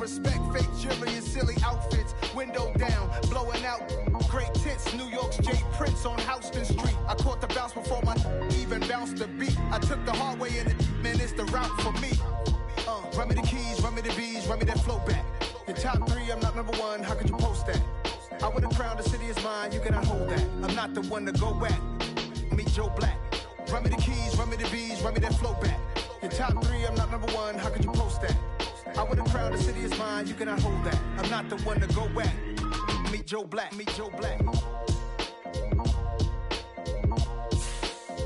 respect fake jewelry and silly outfits. Window down, blowing out great tits. New York's J. Prince on Houston Street. I caught the bounce before my even bounced the beat. I took the hard way in it, man, it's the route for me. Run me the keys, run me the bees, run me that flow back. Your top three, I'm not number one, how could you post that? I would have crowned the city is mine, you cannot hold that. I'm not the one to go back. Meet Joe Black. Run me the keys, run me the bees, run me that flow back. Your top three, I'm not number one, how could you post that? I would have crowned the city is mine, you cannot hold that. I'm not the one to go back. Meet Joe Black, meet Joe Black.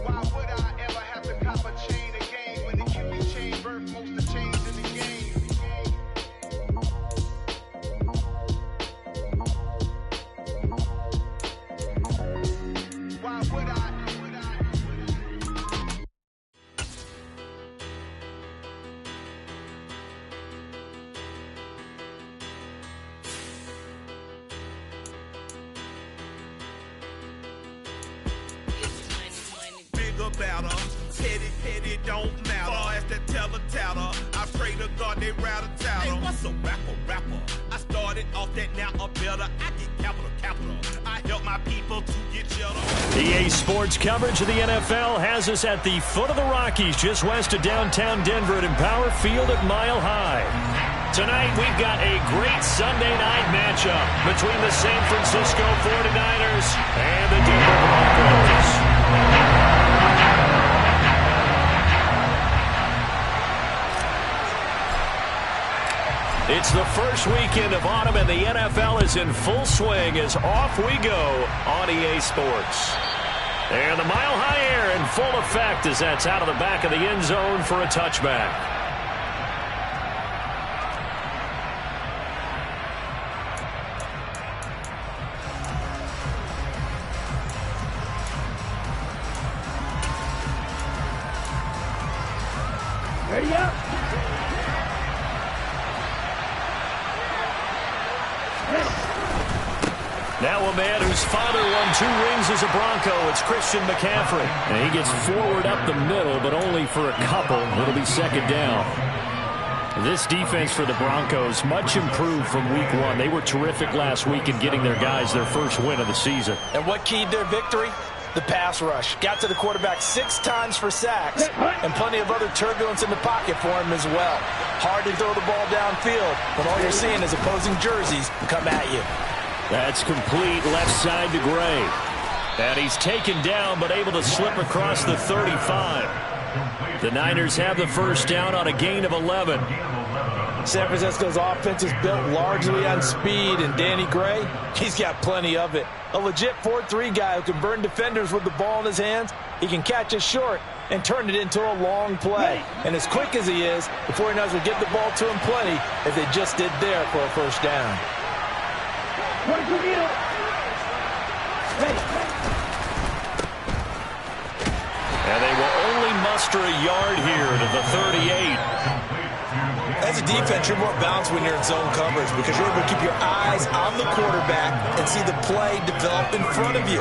Why would I ever have to cop a chain again when the QB chain birth most of the chains in the game? Why would I? About her. Petty, don't matter. Far as that teller, I pray to God they rattle tattle. Hey, what's a rapper? I started off that, now a better. I get capital. I help my people to get cheddar. EA Sports coverage of the NFL has us at the foot of the Rockies, just west of downtown Denver at Empower Field at Mile High. Tonight, we've got a great Sunday night matchup between the San Francisco 49ers and the Denver Broncos. It's the first weekend of autumn, and the NFL is in full swing as off we go on EA Sports. And the Mile High air in full effect as that's out of the back of the end zone for a touchback. Ready up. Now a man whose father won 2 rings as a Bronco, it's Christian McCaffrey. And he gets forward up the middle, but only for a couple. It'll be second down. This defense for the Broncos, much improved from week 1. They were terrific last week in getting their guys their first win of the season. And what keyed their victory? The pass rush. Got to the quarterback 6 times for sacks, and plenty of other turbulence in the pocket for him as well. Hard to throw the ball downfield when all you're seeing is opposing jerseys come at you. That's complete left side to Gray. And he's taken down but able to slip across the 35. The Niners have the first down on a gain of 11. San Francisco's offense is built largely on speed, and Danny Gray, he's got plenty of it. A legit 4-3 guy who can burn defenders with the ball in his hands. He can catch it short and turn it into a long play. And as quick as he is, the 49ers will get the ball to him plenty as they just did there for a first down. And they will only muster a yard here to the 38. As a defense, you're more balanced when you're in zone coverage because you're able to keep your eyes on the quarterback and see the play develop in front of you.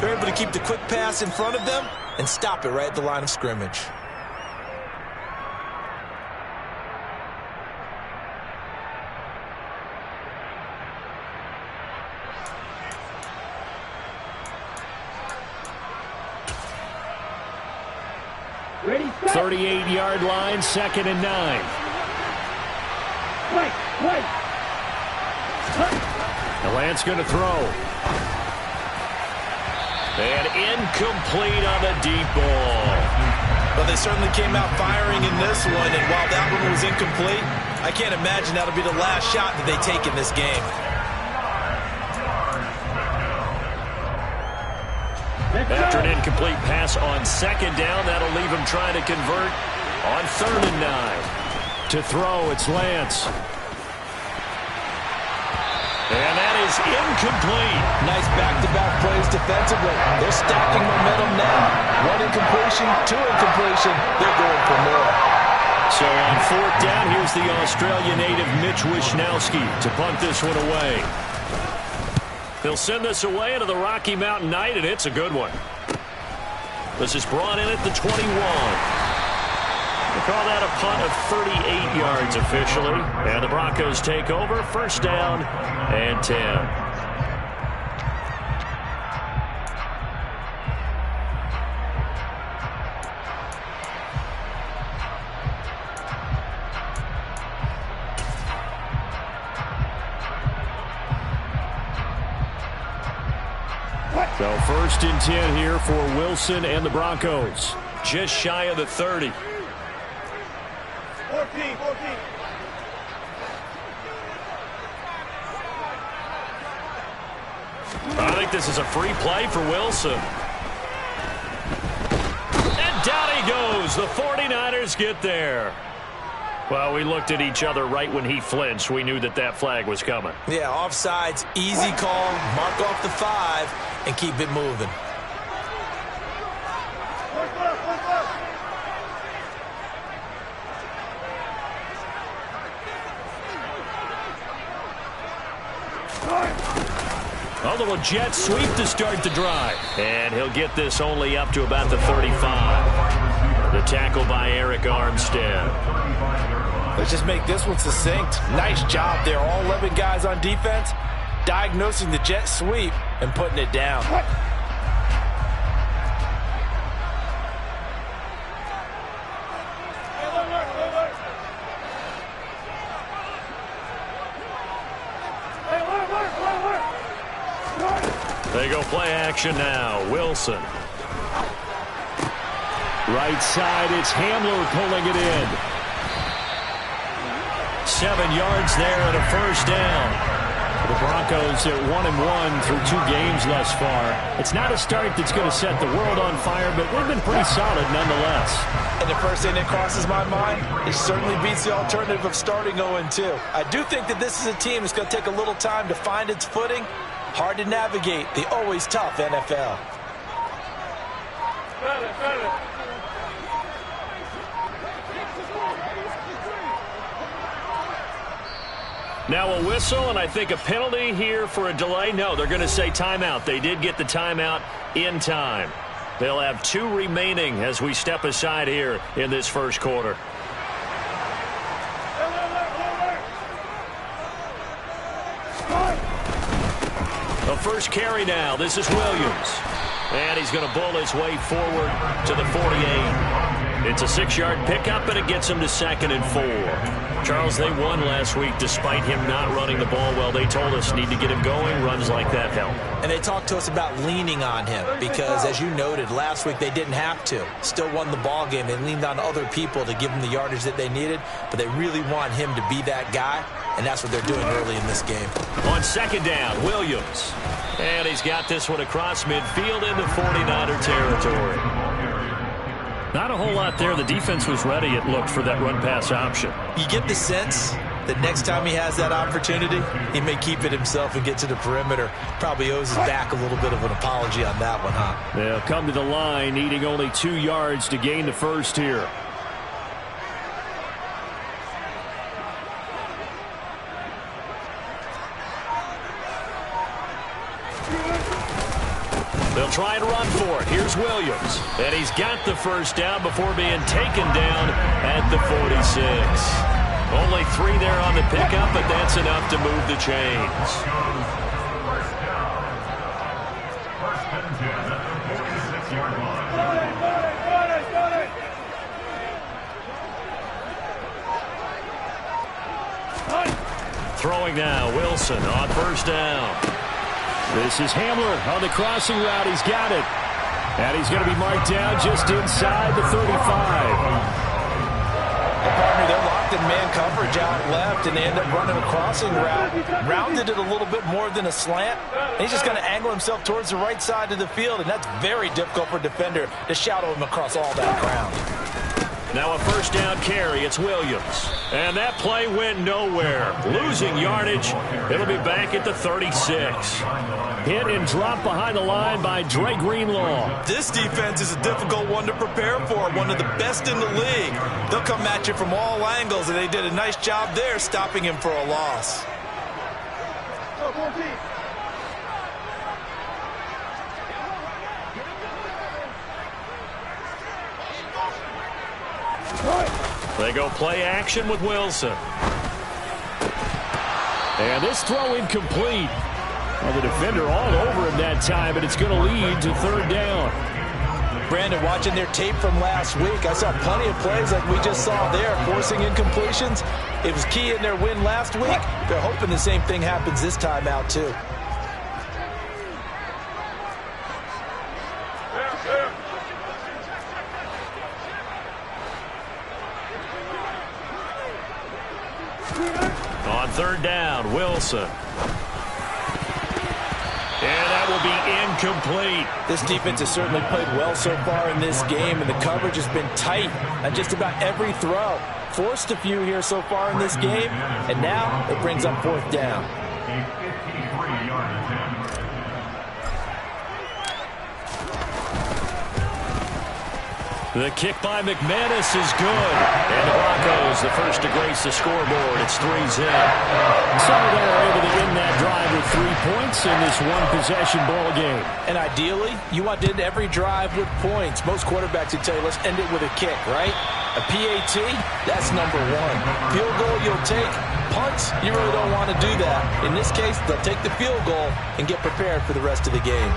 You're able to keep the quick pass in front of them and stop it right at the line of scrimmage. Ready, 38-yard line, 2nd and 9. Wait. The Lance going to throw. And incomplete on the deep ball. Well, they certainly came out firing in this one, and while that one was incomplete, I can't imagine that'll be the last shot that they take in this game. After an incomplete pass on 2nd down, that'll leave him trying to convert on 3rd and 9. To throw, it's Lance. And that is incomplete. Nice back-to-back plays defensively. They're stacking momentum now. 1 incompletion, 2 incompletion. They're going for more. So on 4th down, here's the Australian native Mitch Wishnowski to punt this one away. They'll send this away into the Rocky Mountain night, and it's a good one. This is brought in at the 21. The call that a punt of 38 yards officially. And the Broncos take over. First down and 10. So first and 10 here for Wilson and the Broncos. Just shy of the 30. 14. I think this is a free play for Wilson. And down he goes. The 49ers get there. Well, we looked at each other right when he flinched. We knew that that flag was coming. Yeah, offsides, easy call. Mark off the 5 and keep it moving. A little jet sweep to start the drive. And he'll get this only up to about the 35. The tackle by Eric Armstead. Let's just make this one succinct. Nice job there. All 11 guys on defense diagnosing the jet sweep and putting it down. They go play action now. Wilson. Right side, it's Hamler pulling it in. 7 yards there and a first down. The Broncos are 1-1 through 2 games thus far. It's not a start that's going to set the world on fire, but they've been pretty solid nonetheless. And the first thing that crosses my mind, it certainly beats the alternative of starting 0-2. I do think that this is a team that's going to take a little time to find its footing. Hard to navigate the always tough NFL. Now a whistle, and I think a penalty here for a delay. No, they're going to say timeout. They did get the timeout in time. They'll have 2 remaining as we step aside here in this first quarter. The first carry now. This is Williams. And he's going to bull his way forward to the 48. It's a 6-yard pickup, and it gets him to 2nd and 4. Charles, they won last week despite him not running the ball well. They told us need to get him going. Runs like that help. And they talked to us about leaning on him because, as you noted, last week they didn't have to. Still won the ball game. They leaned on other people to give them the yardage that they needed, but they really want him to be that guy, and that's what they're doing early in this game. On 2nd down, Williams. And he's got this one across midfield into 49er territory. Not a whole lot there. The defense was ready, it looked, for that run-pass option. You get the sense that next time he has that opportunity, he may keep it himself and get to the perimeter. Probably owes his back a little bit of an apology on that one, huh? They'll come to the line, needing only 2 yards to gain the first here. They'll try and run for it. Here's Williams. And he's got the first down before being taken down at the 46. Only 3 there on the pickup, but that's enough to move the chains. Throwing now, Wilson on first down. This is Hamler on the crossing route. He's got it. And he's going to be marked down just inside the 35. Partner, they're locked in man coverage out left, and they end up running a crossing route. Rounded it a little bit more than a slant. And he's just going to angle himself towards the right side of the field, and that's very difficult for a defender to shadow him across all that ground. Now a first down carry. It's Williams. And that play went nowhere. Losing yardage. It'll be back at the 36. Hit and drop behind the line by Dre Greenlaw. This defense is a difficult one to prepare for. One of the best in the league. They'll come at you from all angles, and they did a nice job there stopping him for a loss. They go play action with Wilson. And this throw incomplete. Well, the defender all over him that time, and it's going to lead to third down. Brandon, watching their tape from last week, I saw plenty of plays like we just saw there, forcing incompletions. It was key in their win last week. They're hoping the same thing happens this time out, too. On third down, Wilson. And that will be incomplete. This defense has certainly played well so far in this game, and the coverage has been tight on just about every throw. Forced a few here so far in this game, and now it brings up fourth down. The kick by McManus is good. And the Broncos, the first to grace the scoreboard. It's 3-zip. Somerville are able to end that drive with 3 points in this one-possession ball game. And ideally, you want to end every drive with points. Most quarterbacks would tell you, let's end it with a kick, right? A PAT, that's number one. Field goal you'll take. Punts, you really don't want to do that. In this case, they'll take the field goal and get prepared for the rest of the game.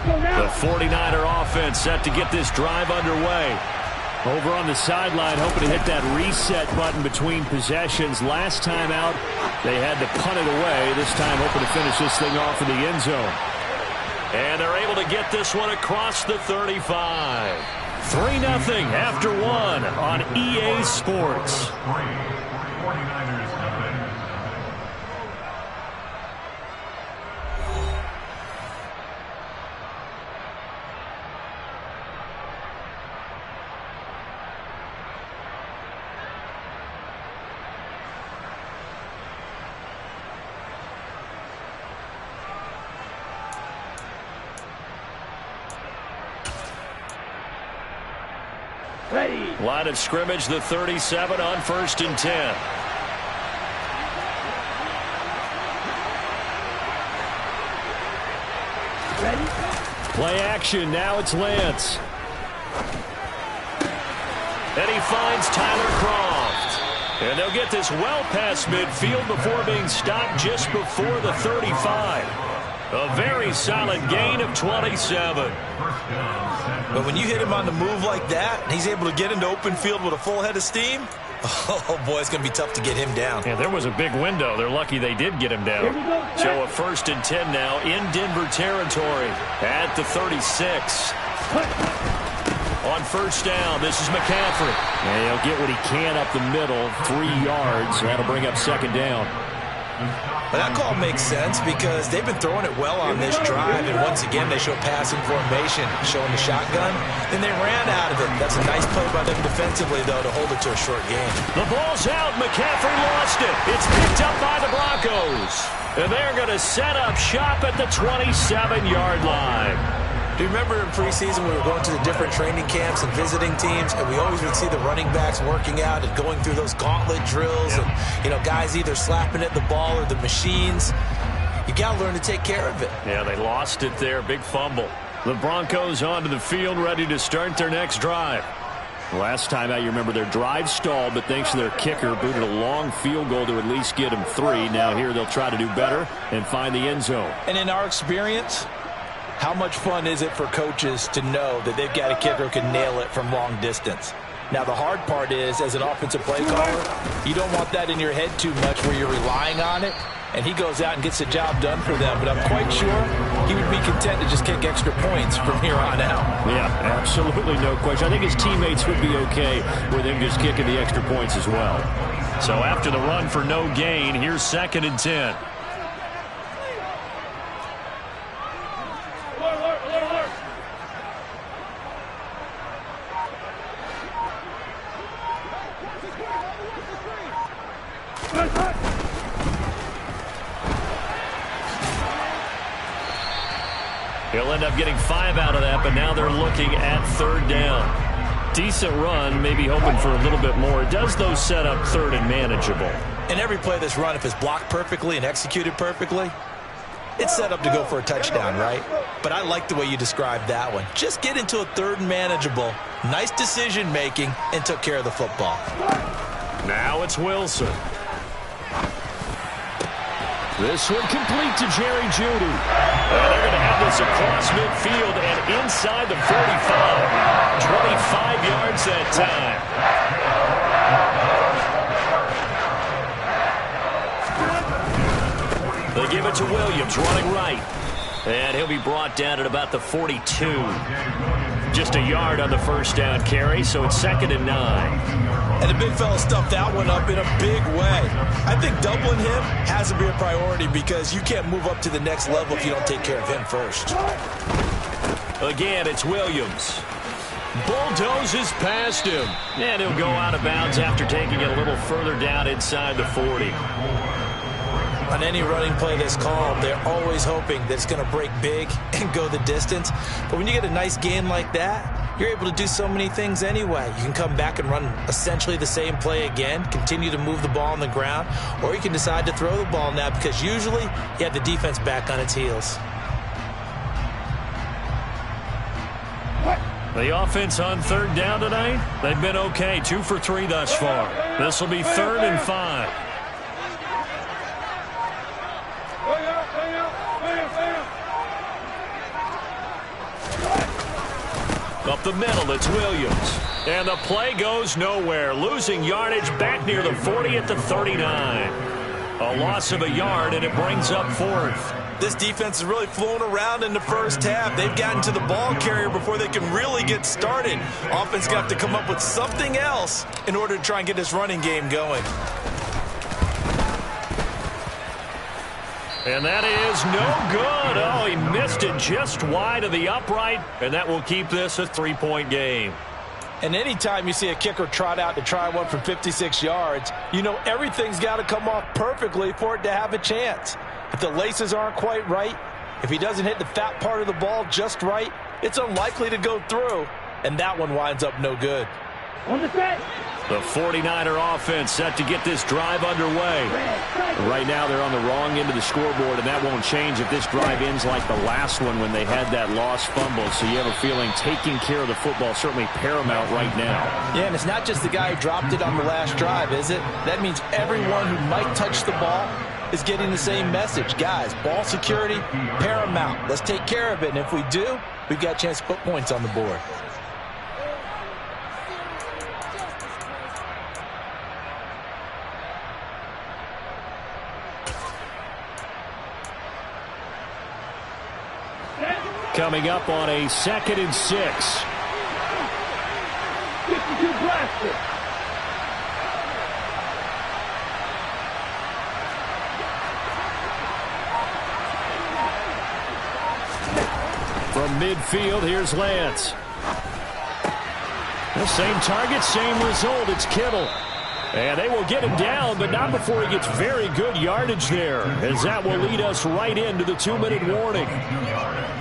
The 49er offense set to get this drive underway. Over on the sideline, hoping to hit that reset button between possessions. Last time out, they had to punt it away. This time, hoping to finish this thing off in the end zone. And they're able to get this one across the 35. 3-0 after one on EA Sports. Ready. Line of scrimmage, the 37 on 1st and 10. Ready. Play action, now it's Lance. And he finds Tyler Croft. And they'll get this well past midfield before being stopped just before the 35. A very solid gain of 27. But when you hit him on the move like that, and he's able to get into open field with a full head of steam, oh boy, it's going to be tough to get him down. Yeah, there was a big window. They're lucky they did get him down. So a 1st and 10 now in Denver territory at the 36. On 1st down, this is McCaffrey. And he'll get what he can up the middle, 3 yards. That'll bring up 2nd down. But that call makes sense because they've been throwing it well on this drive, and once again they show passing formation, showing the shotgun, and they ran out of it. That's a nice play by them defensively, though, to hold it to a short game. The ball's out. McCaffrey lost it. It's picked up by the Broncos. And they're going to set up shop at the 27-yard line. Do you remember in preseason we were going to the different training camps and visiting teams, and we always would see the running backs working out and going through those gauntlet drills, and, you know, guys either slapping at the ball or the machines. You got to learn to take care of it. Yeah, they lost it there. Big fumble. The Broncos onto the field, ready to start their next drive. Last time out, you remember their drive stalled, but thanks to their kicker, booted a long field goal to at least get them 3. Now here they'll try to do better and find the end zone. And in our experience, how much fun is it for coaches to know that they've got a kicker who can nail it from long distance? Now, the hard part is, as an offensive play caller, you don't want that in your head too much where you're relying on it, and he goes out and gets the job done for them. But I'm quite sure he would be content to just kick extra points from here on out. Yeah, absolutely no question. I think his teammates would be okay with him just kicking the extra points as well. So after the run for no gain, here's 2nd and 10. up getting 5 out of that, but now they're looking at 3rd down. Decent run, maybe hoping for a little bit more. It does, though, set up 3rd and manageable. And every play of this run, if it's blocked perfectly and executed perfectly, it's set up to go for a touchdown, right? But I like the way you described that one. Just get into a 3rd and manageable, nice decision-making, and took care of the football. Now it's Wilson. This one complete to Jerry Jeudy. They're going to have this across midfield and inside the 45. 25 yards that time. They give it to Williams, running right. And he'll be brought down at about the 42. Just a yard on the 1st down carry, so it's 2nd and 9. And the big fella stuffed that one up in a big way. I think doubling him has to be a priority because you can't move up to the next level if you don't take care of him first. Again, it's Williams. Bulldozes past him. And he'll go out of bounds after taking it a little further down inside the 40. On any running play that's called, they're always hoping that it's going to break big and go the distance. But when you get a nice gain like that, you're able to do so many things anyway. You can come back and run essentially the same play again, continue to move the ball on the ground, or you can decide to throw the ball now because usually you have the defense back on its heels. The offense on 3rd down tonight, they've been okay. 2 for 3 thus far. This will be 3rd and 5. Up the middle, it's Williams. And the play goes nowhere. Losing yardage back near the 40 at the 39. A loss of a yard, and it brings up 4th. This defense is really flown around in the first half. They've gotten to the ball carrier before they can really get started. Offense got to come up with something else in order to try and get this running game going. And that is no good. Oh, he missed it just wide of the upright, and that will keep this a 3-point game. And anytime you see a kicker trot out to try one from 56 yards, you know everything's got to come off perfectly for it to have a chance. If the laces aren't quite right, if he doesn't hit the fat part of the ball just right, it's unlikely to go through, and that one winds up no good. On the set. The 49er offense set to get this drive underway. Right now they're on the wrong end of the scoreboard, and that won't change if this drive ends like the last one when they had that lost fumble. So you have a feeling taking care of the football is certainly paramount right now. Yeah, and it's not just the guy who dropped it on the last drive, is it? That means everyone who might touch the ball is getting the same message. Guys, ball security, paramount. Let's take care of it, and if we do, we've got a chance to put points on the board. Coming up on a 2nd and 6. 52 blaster. From midfield, here's Lance. The same target, same result. It's Kittle. And they will get him down, but not before he gets very good yardage there, as that will lead us right into the 2-minute warning.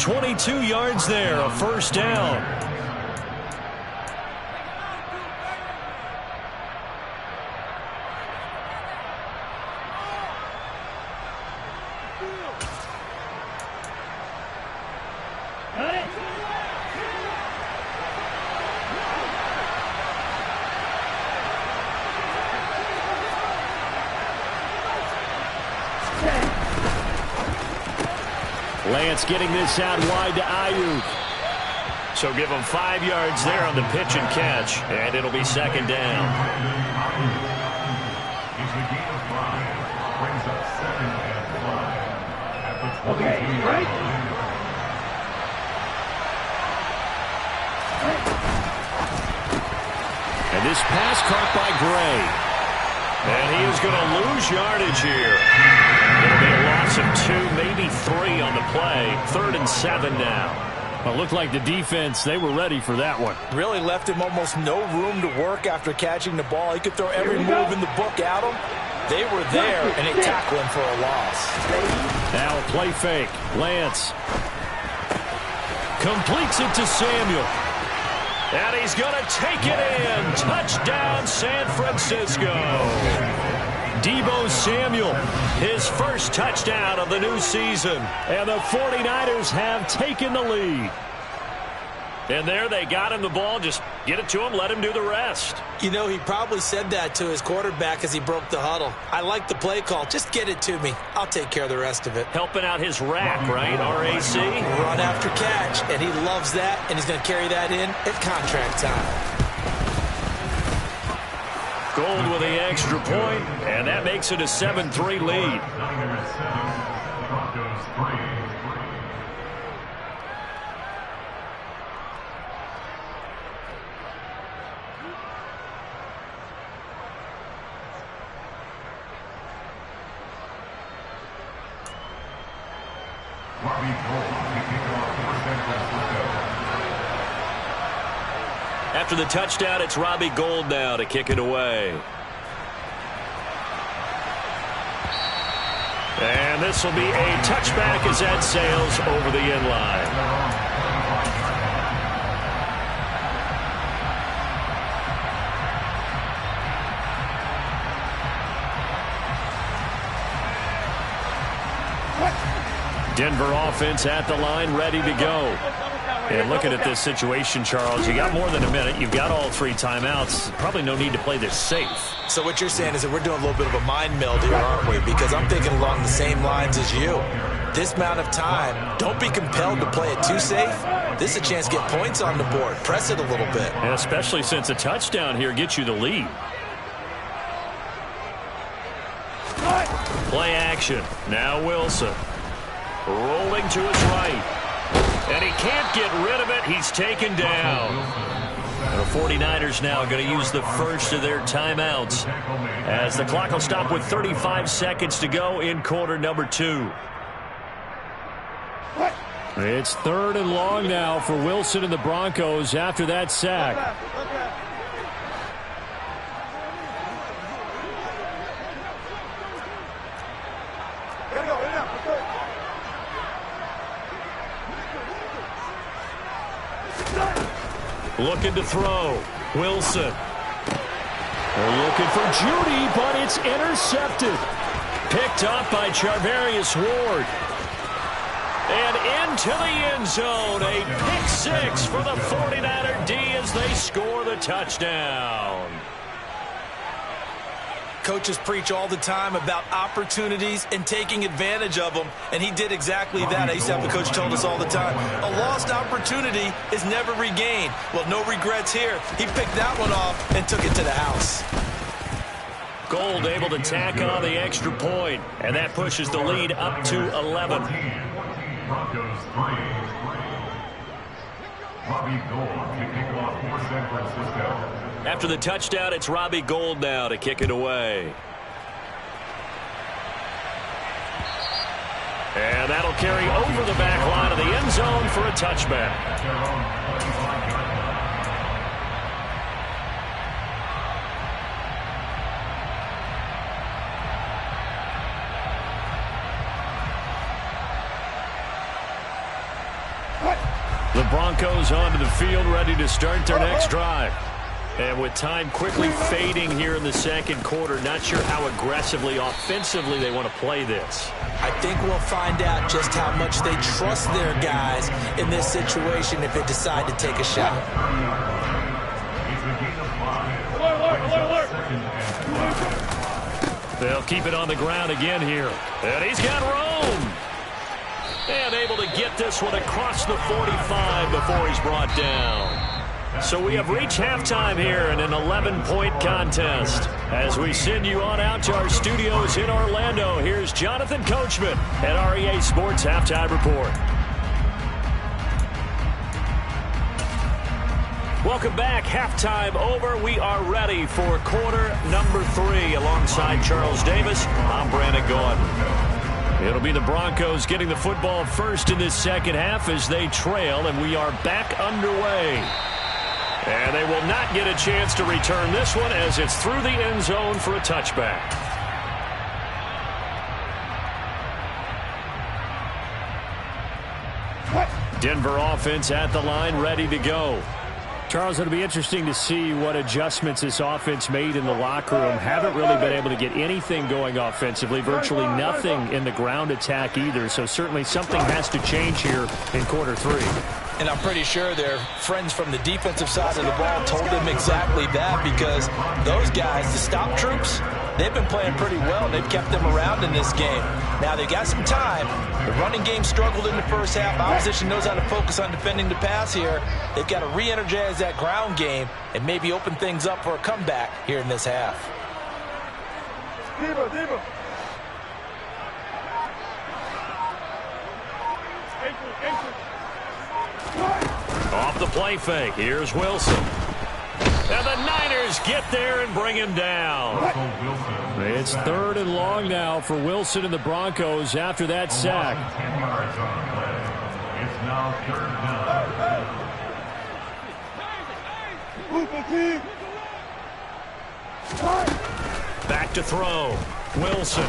22 yards there, a 1st down. Lance getting this out wide to Ayuk. So give him 5 yards there on the pitch and catch, and it'll be 2nd down. Okay, right. And this pass caught by Gray. And he is going to lose yardage here. It'll be a loss of 2, maybe 3 on the play. 3rd and 7 now. Well, it looked like the defense, they were ready for that one. Really left him almost no room to work after catching the ball. He could throw every move in the book at him. They were there, and they tackled him for a loss. Now a play fake. Lance. Completes it to Samuel. And he's going to take it in. Touchdown, San Francisco. Deebo Samuel, his first touchdown of the new season. And the 49ers have taken the lead. And there they got him the ball. Just get it to him, let him do the rest. You know, he probably said that to his quarterback as he broke the huddle. I like the play call. Just get it to me. I'll take care of the rest of it. Helping out his rack, right? RAC. Run after catch, and he loves that, and he's going to carry that in at contract time. Gold with the extra point, and that makes it a 7-3 lead. After the touchdown, it's Robbie Gould now to kick it away. And this will be a touchback as that sails over the end line. Denver offense at the line, ready to go. And looking at this situation, Charles, you got more than a minute. You've got all 3 timeouts. Probably no need to play this safe. So what you're saying is that we're doing a little bit of a mind meld here, aren't we? Because I'm thinking along the same lines as you. This amount of time, don't be compelled to play it too safe. This is a chance to get points on the board. Press it a little bit. And especially since a touchdown here gets you the lead. Play action. Now Wilson. Rolling to his right. And he can't get rid of it. He's taken down. And the 49ers now going to use the first of their timeouts as the clock will stop with 35 seconds to go in quarter number 2. It's 3rd and long now for Wilson and the Broncos after that sack. Looking to throw. Wilson. They're looking for Judy, but it's intercepted. Picked up by Charvarius Ward. And into the end zone. A pick 6 for the 49er D as they score the touchdown. Coaches preach all the time about opportunities and taking advantage of them, and he did exactly that. I used to have a coach told us all the time, a lost opportunity is never regained. Well, no regrets here. He picked that one off and took it to the house. Gould able to tack on the extra point, and that pushes the lead up to 11. Broncos 3. Robbie Gould kicking off for San Francisco. After the touchdown, it's Robbie Gould now to kick it away. And that'll carry over the back line of the end zone for a touchback. The Broncos onto the field, ready to start their next drive. And with time quickly fading here in the second quarter, not sure how aggressively, offensively they want to play this. I think we'll find out just how much they trust their guys in this situation if they decide to take a shot. They'll keep it on the ground again here. And he's got Rome. And able to get this one across the 45 before he's brought down. So we have reached halftime here in an 11-point contest. As we send you on out to our studios in Orlando, here's Jonathan Coachman at REA Sports Halftime Report. Welcome back. Halftime over. We are ready for quarter number 3 alongside Charles Davis. I'm Brandon Gordon. It'll be the Broncos getting the football first in this second half as they trail, and we are back underway. And they will not get a chance to return this one as it's through the end zone for a touchback. Denver offense at the line, ready to go. Charles, it'll be interesting to see what adjustments this offense made in the locker room. Haven't really been able to get anything going offensively, virtually nothing in the ground attack either, so certainly something has to change here in quarter 3. And I'm pretty sure their friends from the defensive side of the ball told them exactly that, because those guys, the stop troops, they've been playing pretty well. They've kept them around in this game. Now, they've got some time. The running game struggled in the first half. Opposition knows how to focus on defending the pass here. They've got to re-energize that ground game and maybe open things up for a comeback here in this half. Off the play fake, here's Wilson. And the Niners get there and bring him down. It's 3rd and long now for Wilson and the Broncos after that sack. 10 yards on the play. It's now 3rd down. Back to throw. Wilson.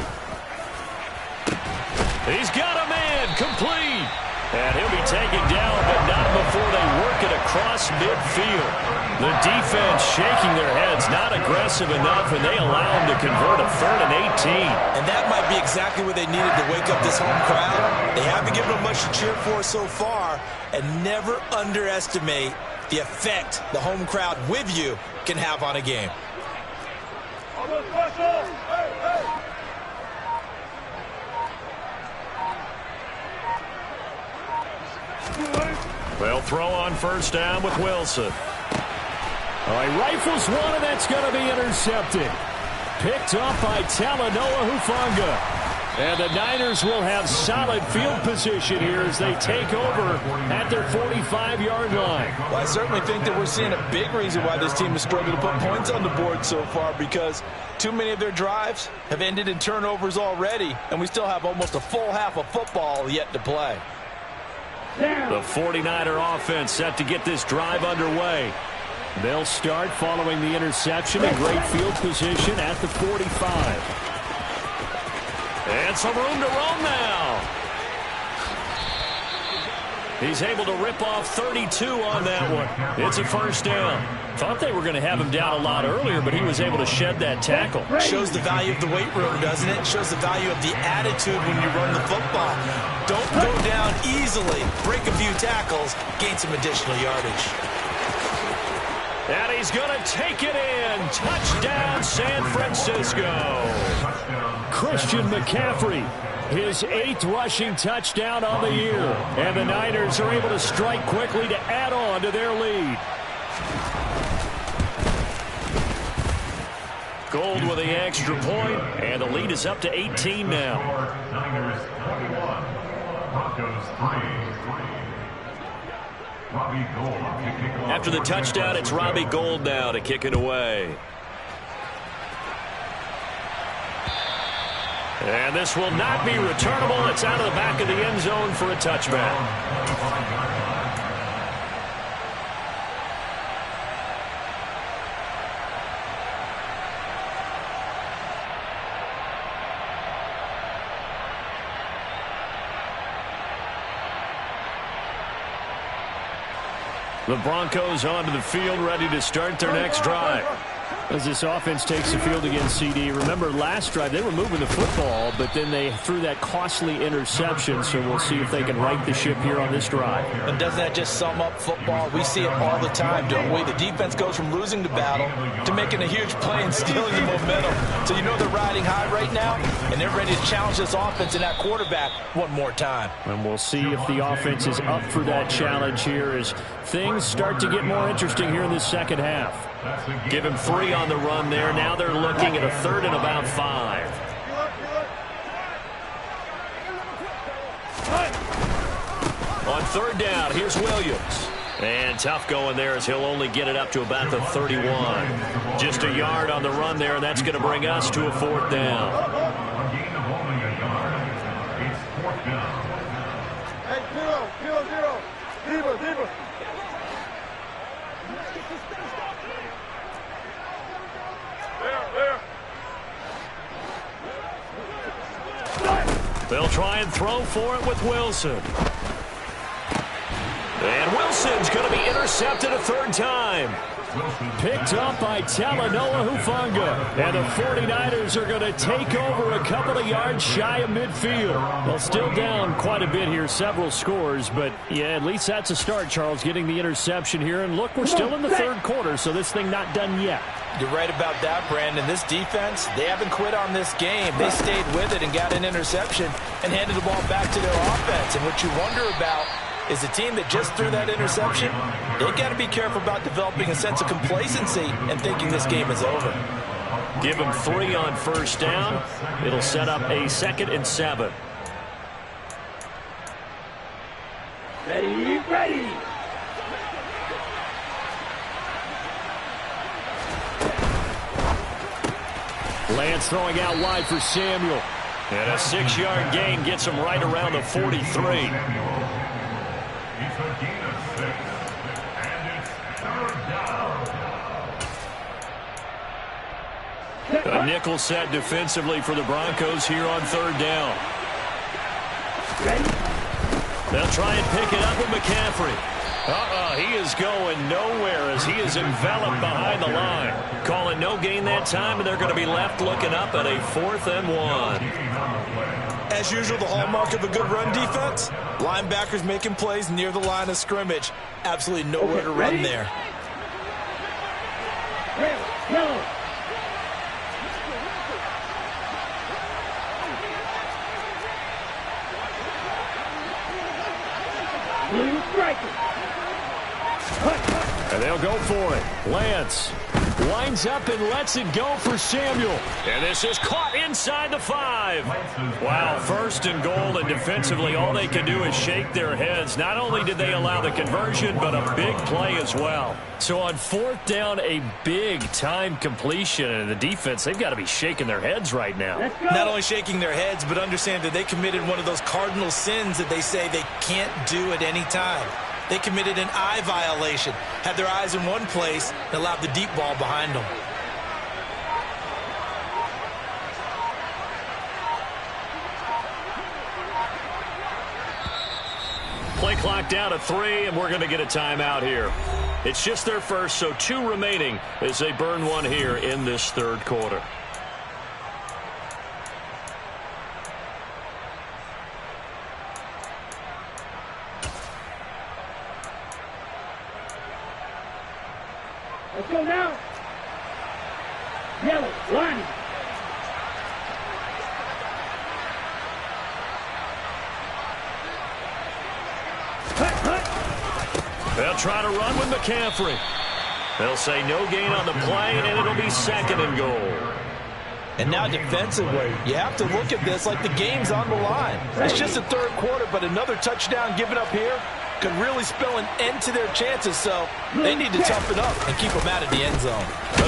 He's got a man, complete. And he'll be taken down, but not before they work it across midfield. The defense shaking their heads, not aggressive enough, and they allow him to convert a 3rd and 18. And that might be exactly what they needed to wake up this home crowd. They haven't given them much to cheer for so far, and never underestimate the effect the home crowd with you can have on a game. They'll throw on 1st down with Wilson. He rifles one, and that's going to be intercepted. Picked up by Talanoa Hufanga. And the Niners will have solid field position here as they take over at their 45-yard line. Well, I certainly think that we're seeing a big reason why this team has struggled to put points on the board so far, because too many of their drives have ended in turnovers already, and we still have almost a full half of football yet to play. The 49er offense set to get this drive underway. They'll start following the interception in great field position at the 45. And some room to roam now. He's able to rip off 32 on that one. It's a 1st down. Thought they were going to have him down a lot earlier, but he was able to shed that tackle. Shows the value of the weight room, doesn't it? Shows the value of the attitude when you run the football. Don't go down easily. Break a few tackles. Gain some additional yardage. And he's going to take it in. Touchdown, San Francisco. Christian McCaffrey, his 8th rushing touchdown on the year. And the Niners are able to strike quickly to add on to their lead. Gold with the extra point, and the lead is up to 18 now. Niners 21, Broncos 3. Robbie Gould to kick off. After the touchdown, it's Robbie Gould now to kick it away. And this will not be returnable. It's out of the back of the end zone for a touchback. The Broncos onto the field, ready to start their next drive. As this offense takes the field against CD. Remember, last drive, they were moving the football, but then they threw that costly interception, so we'll see if they can right the ship here on this drive. And doesn't that just sum up football? We see it all the time, don't we? The defense goes from losing the battle to making a huge play and stealing the momentum. So you know they're riding high right now, and they're ready to challenge this offense and that quarterback one more time. And we'll see if the offense is up for that challenge here as things start to get more interesting here in this second half. Give him 3 on the run there. Now they're looking at a 3rd and about 5. On 3rd down, here's Williams. And tough going there as he'll only get it up to about the 31. Just a yard on the run there, and that's going to bring us to a 4th down. A gain of only a yard. It's 4th down. Hey, zero. Deeper. They'll try and throw for it with Wilson. And Wilson's going to be intercepted a third time. Picked up by Talanoa Hufanga. And the 49ers are going to take over a couple of yards shy of midfield. Well, still down quite a bit here, several scores. But, yeah, at least that's a start, Charles, getting the interception here. And look, we're still in the third quarter, so this thing not done yet. You're right about that, Brandon. This defense, they haven't quit on this game. They stayed with it and got an interception and handed the ball back to their offense. And what you wonder about is a team that just threw that interception, they got to be careful about developing a sense of complacency and thinking this game is over. Give them 3 on first down. It'll set up a 2nd and 7. Ready, ready. Lance throwing out wide for Samuel. And a 6-yard gain gets him right around the 43. A nickel set defensively for the Broncos here on 3rd down. They'll try and pick it up with McCaffrey. He is going nowhere as he is enveloped behind the line. Calling no gain that time, and they're going to be left looking up at a 4th and 1. As usual, the hallmark of a good run defense, linebackers making plays near the line of scrimmage. Absolutely nowhere to run there. Yellow. Blue striker. And they'll go for it. Lance winds up and lets it go for Samuel. And this is caught inside the 5. Wow, 1st and goal, and defensively all they can do is shake their heads. Not only did they allow the conversion, but a big play as well. So on 4th down, a big-time completion, and the defense, they've got to be shaking their heads right now. Not only shaking their heads, but understand that they committed one of those cardinal sins that they say they can't do at any time. They committed an eye violation, had their eyes in one place, and allowed the deep ball behind them. Play clock down to 3, and we're going to get a timeout here. It's just their first, so 2 remaining as they burn one here in this 3rd quarter. Let's go now. Yellow, line. They'll try to run with McCaffrey. They'll say no gain on the play, and it'll be 2nd and goal. And now defensively, you have to look at this like the game's on the line. It's just the 3rd quarter, but another touchdown given up here could really spell an end to their chances, so they need to toughen up and keep them out of the end zone.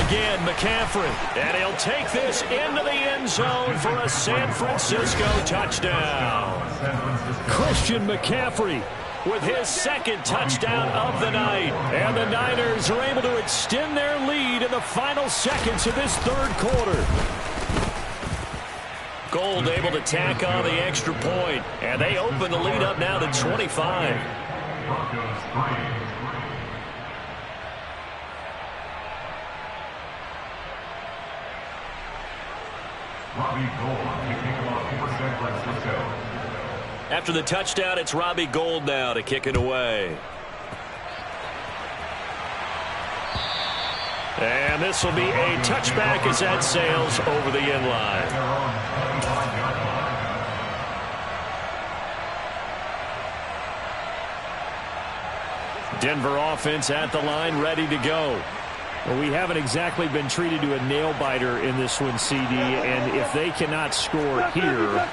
Again, McCaffrey, and he'll take this into the end zone for a San Francisco touchdown. Christian McCaffrey with his 2nd touchdown of the night. And the Niners are able to extend their lead in the final seconds of this 3rd quarter. Gold able to tack on the extra point, and they open the lead up now to 25. Broncos 3. Robbie Gould kicking off for San Francisco. After the touchdown, it's Robbie Gould now to kick it away. And this will be a touchback as that sails over the end line. Denver offense at the line, ready to go. Well, we haven't exactly been treated to a nail-biter in this one, CD, and if they cannot score here,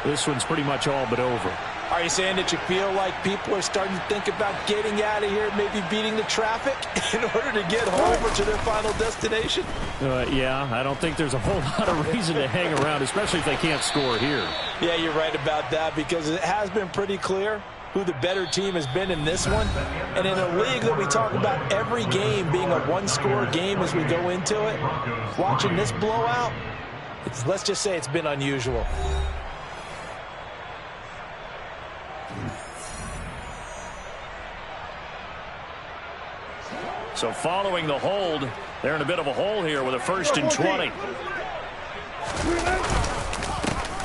this one's pretty much all but over. Are you saying that you feel like people are starting to think about getting out of here, maybe beating the traffic in order to get home or to their final destination? Yeah, I don't think there's a whole lot of reason to hang around, especially if they can't score here. Yeah, you're right about that, because it has been pretty clear who the better team has been in this one. And in a league that we talk about every game being a one-score game as we go into it, watching this blowout, let's just say it's been unusual. So following the hold, they're in a bit of a hole here with a 1st and 20.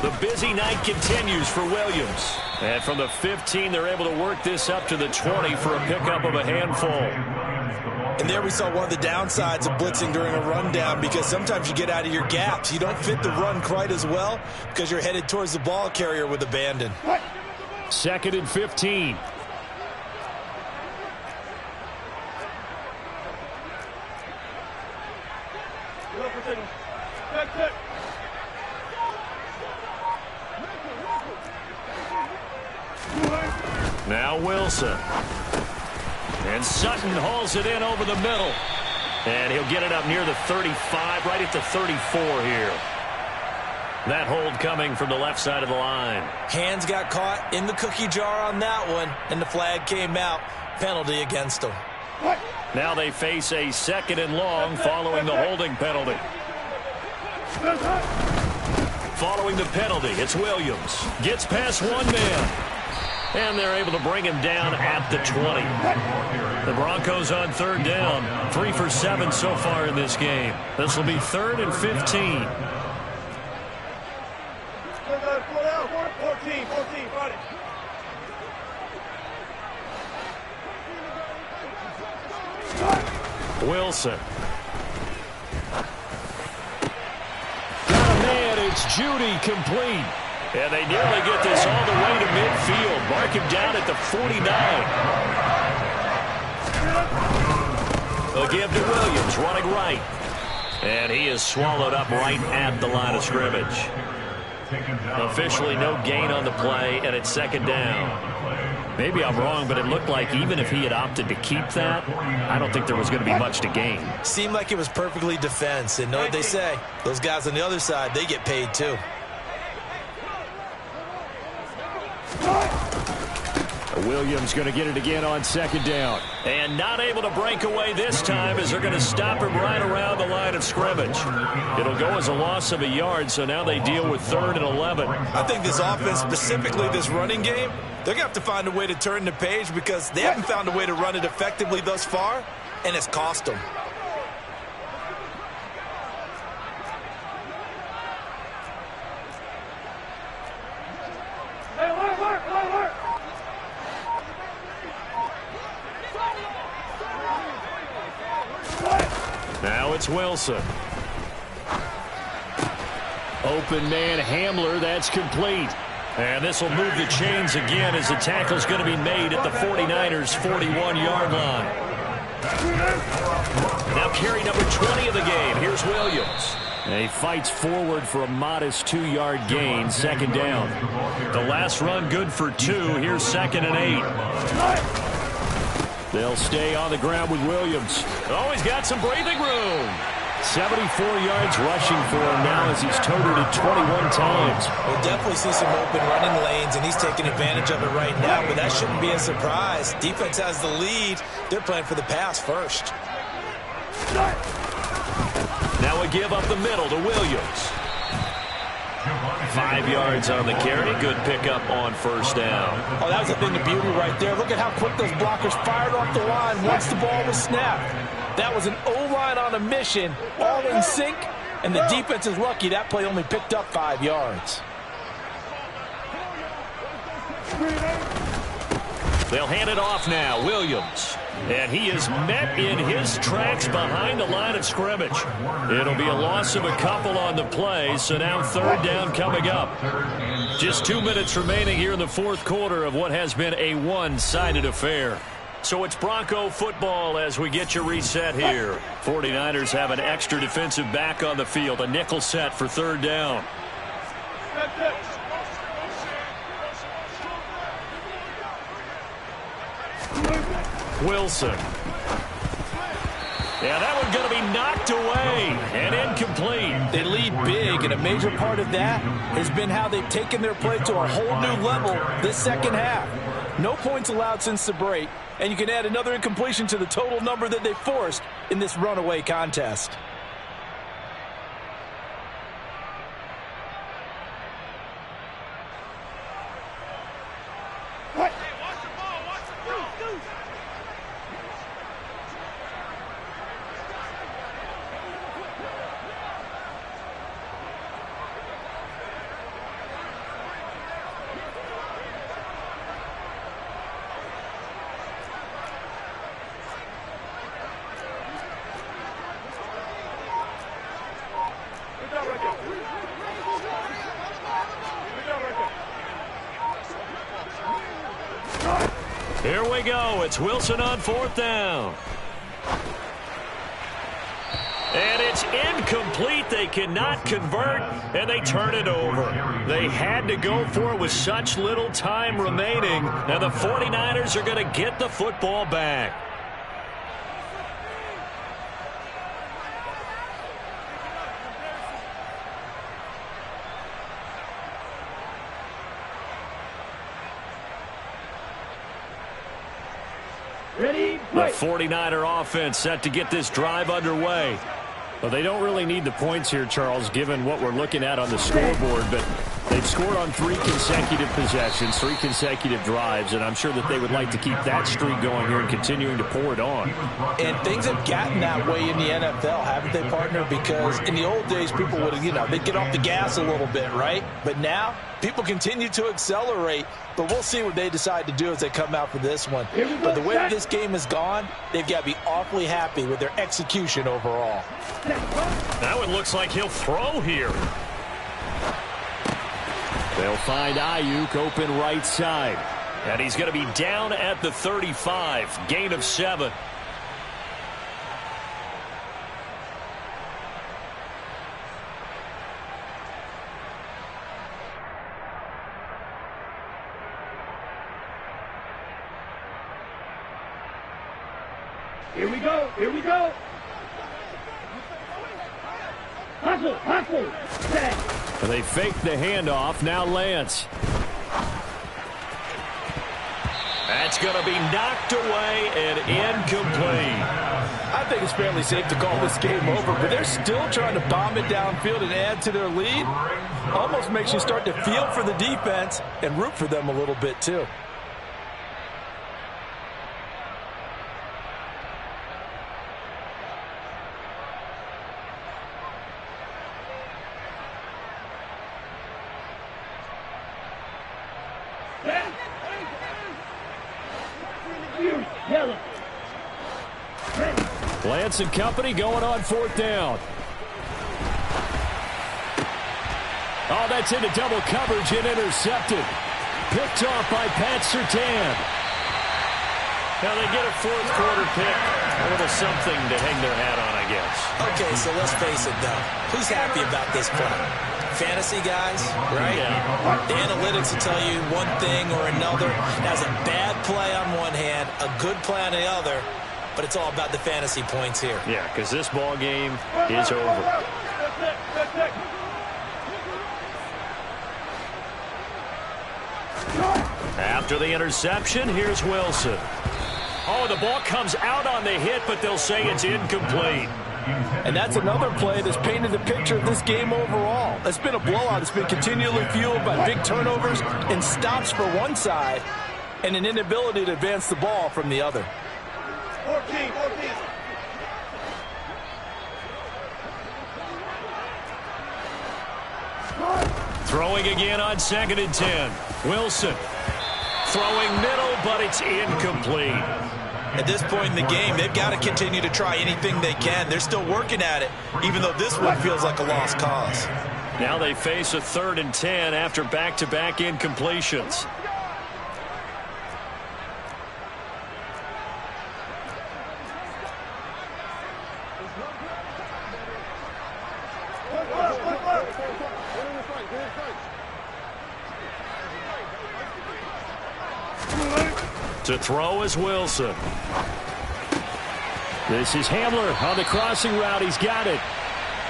The busy night continues for Williams. And from the 15, they're able to work this up to the 20 for a pickup of a handful. And there we saw one of the downsides of blitzing during a rundown, because sometimes you get out of your gaps. You don't fit the run quite as well because you're headed towards the ball carrier with abandon. 2nd and 15. Now Wilson. And Sutton hauls it in over the middle. And he'll get it up near the 35, right at the 34 here. That hold coming from the left side of the line. Hands got caught in the cookie jar on that one, and the flag came out. Penalty against them. Now they face a 2nd and long following the holding penalty. Following the penalty, it's Williams. Gets past one man. And they're able to bring him down at the 20. The Broncos on 3rd down. 3 for 7 so far in this game. This will be 3rd and 15. 14. Wilson. Got a man, it's Judy, complete. And they nearly get this all the way to midfield. Mark him down at the 49. They'll give to Williams, running right. And he is swallowed up right at the line of scrimmage. Officially no gain on the play, and it's 2nd down. Maybe I'm wrong, but it looked like even if he had opted to keep that, I don't think there was going to be much to gain. Seemed like it was perfectly defense. And know what they say? Those guys on the other side, they get paid too. Williams going to get it again on 2nd down. And not able to break away this time as they're going to stop him right around the line of scrimmage. It'll go as a loss of a yard, so now they deal with 3rd and 11. I think this offense, specifically this running game, they're going to have to find a way to turn the page because they haven't found a way to run it effectively thus far, and it's cost them. Now it's Wilson. Open man Hamler, that's complete. And this will move the chains again as the tackle's going to be made at the 49ers' 41-yard line. Now carry number 20 of the game. Here's Williams. And he fights forward for a modest 2-yard gain, 2nd down. The last run good for 2. Here's 2nd and 8. They'll stay on the ground with Williams. Oh, he's got some breathing room. 74 yards rushing for him now as he's toted it 21 times. We'll definitely see some open running lanes, and he's taking advantage of it right now, but that shouldn't be a surprise. Defense has the lead. They're playing for the pass first. Now a give up the middle to Williams. 5 yards on the carry. Good pickup on 1st down. Oh, that was a thing of beauty right there. Look at how quick those blockers fired off the line once the ball was snapped. That was an O-line on a mission, all in sync, and the defense is lucky that play only picked up 5 yards. They'll hand it off now. Williams. And he is met in his tracks behind the line of scrimmage. It'll be a loss of a couple on the play, so now 3rd down coming up. Just 2 minutes remaining here in the 4th quarter of what has been a one-sided affair. So it's Bronco football as we get you reset here. 49ers have an extra defensive back on the field, a nickel set for 3rd down. Wilson. Yeah, that one's going to be knocked away and incomplete. They lead big, and a major part of that has been how they've taken their play to a whole new level this 2nd half. No points allowed since the break, and you can add another incompletion to the total number that they forced in this runaway contest. we go. It's Wilson on 4th down. And it's incomplete. They cannot convert, and they turn it over. They had to go for it with such little time remaining. Now the 49ers are going to get the football back. Ready, The 49er offense set to get this drive underway. Well, they don't really need the points here, Charles, given what we're looking at on the scoreboard, but they've scored on 3 consecutive possessions, 3 consecutive drives, and I'm sure that they would like to keep that streak going here and continuing to pour it on. And things have gotten that way in the NFL, haven't they, partner? Because in the old days, people would, they'd get off the gas a little bit, right? But now, people continue to accelerate, but we'll see what they decide to do as they come out for this one. But the way that this game has gone, they've got to be awfully happy with their execution overall. Now it looks like he'll throw here. They'll find Ayuk open right side. And he's going to be down at the 35. Gain of 7. Here we go. Here we go. Hustle, hustle. Set. They fake the handoff. Now Lance. That's going to be knocked away and incomplete. I think it's fairly safe to call this game over, but they're still trying to bomb it downfield and add to their lead. Almost makes you start to feel for the defense and root for them a little bit, too. Lance and company going on 4th down. Oh, that's into double coverage and intercepted. Picked off by Pat Surtain. Now they get a 4th quarter pick. A little something to hang their hat on, I guess. Okay, so let's face it, though. Who's happy about this play? Fantasy guys, right? Yeah. The analytics will tell you one thing or another. That's a bad play on one hand, a good play on the other, but it's all about the fantasy points here. Yeah, because this ball game is over. After the interception, here's Wilson. Oh, the ball comes out on the hit, but they'll say it's incomplete. And that's another play that's painted the picture of this game overall. It's been a blowout. It's been continually fueled by big turnovers and stops for one side and an inability to advance the ball from the other. 14. Throwing again on 2nd and 10. Wilson throwing middle, but it's incomplete. At this point in the game, they've got to continue to try anything they can. They're still working at it, even though this one feels like a lost cause. Now they face a 3rd and 10 after back-to-back incompletions. To throw is Wilson. This is Hamler on the crossing route. He's got it.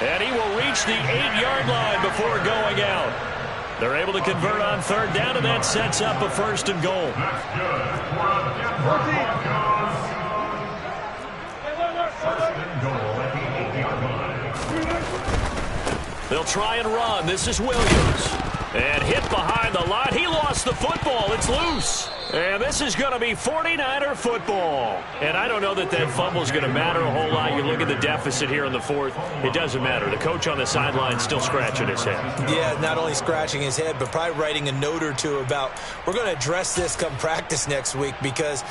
And he will reach the 8-yard line before going out. They're able to convert on 3rd down, and that sets up a 1st and goal. They'll try and run. This is Williams. And hit behind the line. He lost the football. It's loose. And this is going to be 49er football. And I don't know that that fumble is going to matter a whole lot. You look at the deficit here in the 4th. It doesn't matter. The coach on the sideline still scratching his head. Yeah, not only scratching his head, but probably writing a note or two about we're going to address this come practice next week because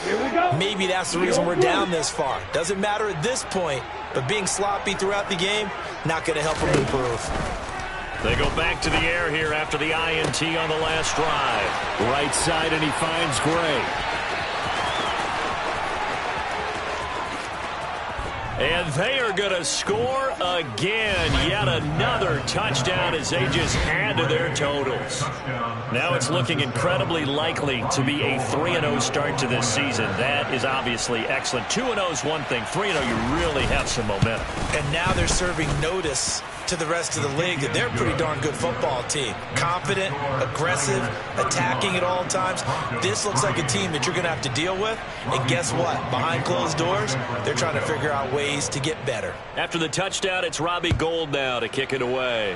maybe that's the reason we're down this far. Doesn't matter at this point, but being sloppy throughout the game, not going to help him improve. They go back to the air here after the INT on the last drive. Right side, and he finds Gray. And they are going to score again. Yet another touchdown as they just add to their totals. Now it's looking incredibly likely to be a 3-0 start to this season. That is obviously excellent. 2-0 is one thing. 3-0, you really have some momentum. And now they're serving notice to the rest of the league that they're a pretty darn good football team. Confident, aggressive, attacking at all times. This looks like a team that you're going to have to deal with. And guess what? Behind closed doors, they're trying to figure out ways to get better. After the touchdown, it's Robbie Gould now to kick it away.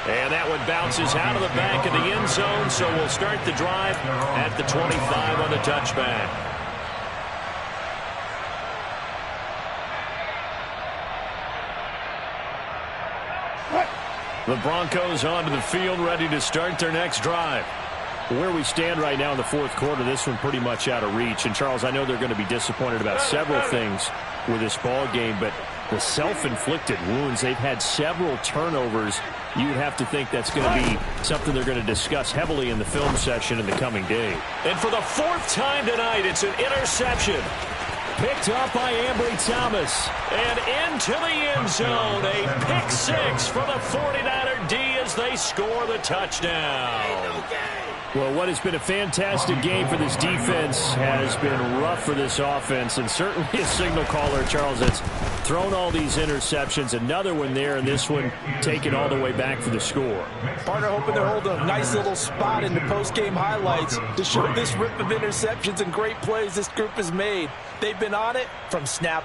And that one bounces out of the back of the end zone, so we'll start the drive at the 25 on the touchback. The Broncos onto the field, ready to start their next drive. Where we stand right now in the fourth quarter, this one pretty much out of reach. And, Charles, I know they're going to be disappointed about several things with this ball game, but the self-inflicted wounds, they've had several turnovers. You would have to think that's going to be something they're going to discuss heavily in the film session in the coming day. And for the fourth time tonight, it's an interception. Picked up by Ambry Thomas. And into the end zone. A pick six for the 49er D as they score the touchdown. Well, what has been a fantastic game for this defense has been rough for this offense, and certainly a signal caller, Charles, that's thrown all these interceptions. Another one there, and this one taken all the way back for the score. Partner hoping they're holding a nice little spot in the post-game highlights to show this rip of interceptions and great plays this group has made. They've been on it from snap